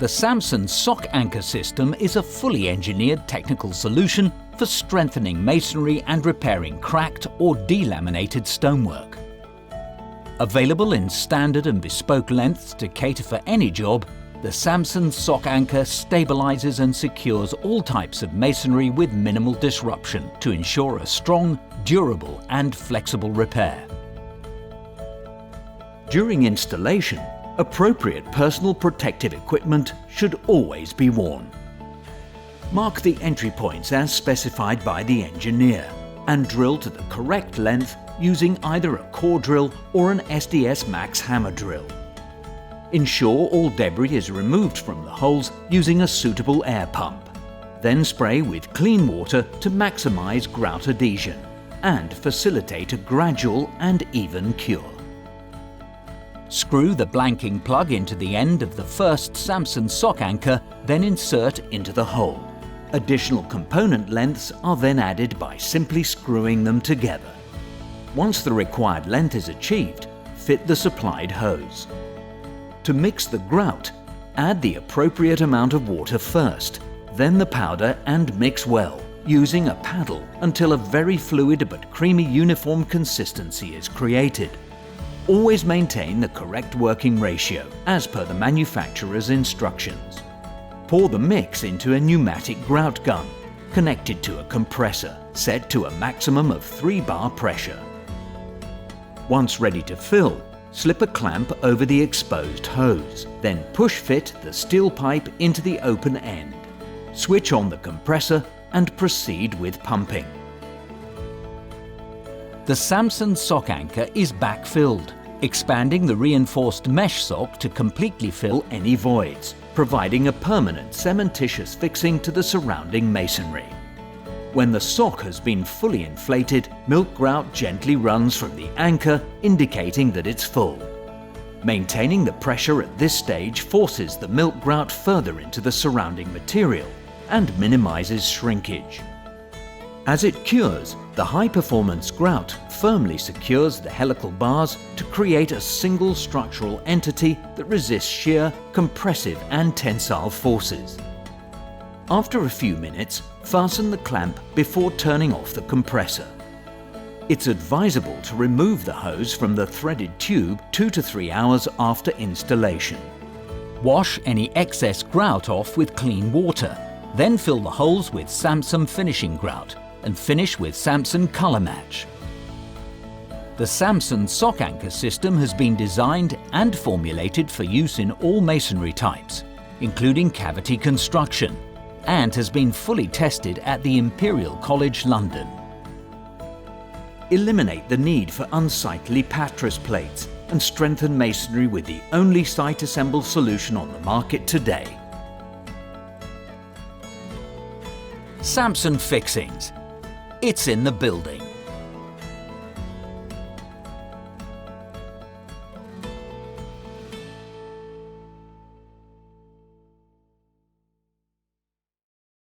The SAMSON SOCK-ANCHOR system is a fully engineered technical solution for strengthening masonry and repairing cracked or delaminated stonework. Available in standard and bespoke lengths to cater for any job, the SAMSON SOCK-ANCHOR stabilizes and secures all types of masonry with minimal disruption to ensure a strong, durable and flexible repair. During installation, appropriate personal protective equipment should always be worn. Mark the entry points as specified by the engineer and drill to the correct length using either a core drill or an SDS Max hammer drill. Ensure all debris is removed from the holes using a suitable air pump. Then spray with clean water to maximize grout adhesion and facilitate a gradual and even cure. Screw the blanking plug into the end of the first SAMSON SOCK-ANCHOR, then insert into the hole. Additional component lengths are then added by simply screwing them together. Once the required length is achieved, fit the supplied hose. To mix the grout, add the appropriate amount of water first, then the powder and mix well, using a paddle until a very fluid but creamy uniform consistency is created. Always maintain the correct working ratio as per the manufacturer's instructions. Pour the mix into a pneumatic grout gun, connected to a compressor, set to a maximum of 3 bar pressure. Once ready to fill, slip a clamp over the exposed hose, then push fit the steel pipe into the open end. Switch on the compressor and proceed with pumping. The SAMSON SOCK-ANCHOR is backfilled, expanding the reinforced mesh sock to completely fill any voids, providing a permanent cementitious fixing to the surrounding masonry. When the sock has been fully inflated, milk grout gently runs from the anchor, indicating that it's full. Maintaining the pressure at this stage forces the milk grout further into the surrounding material and minimizes shrinkage. As it cures, the high-performance grout firmly secures the helical bars to create a single structural entity that resists shear, compressive and tensile forces. After a few minutes, fasten the clamp before turning off the compressor. It's advisable to remove the hose from the threaded tube 2 to 3 hours after installation. Wash any excess grout off with clean water, then fill the holes with SAMSON finishing grout and finish with SAMSON Color Match. The SAMSON SOCK-ANCHOR system has been designed and formulated for use in all masonry types, including cavity construction, and has been fully tested at the Imperial College London. Eliminate the need for unsightly patras plates and strengthen masonry with the only site-assembled solution on the market today. SAMSON Fixings. It's in the building.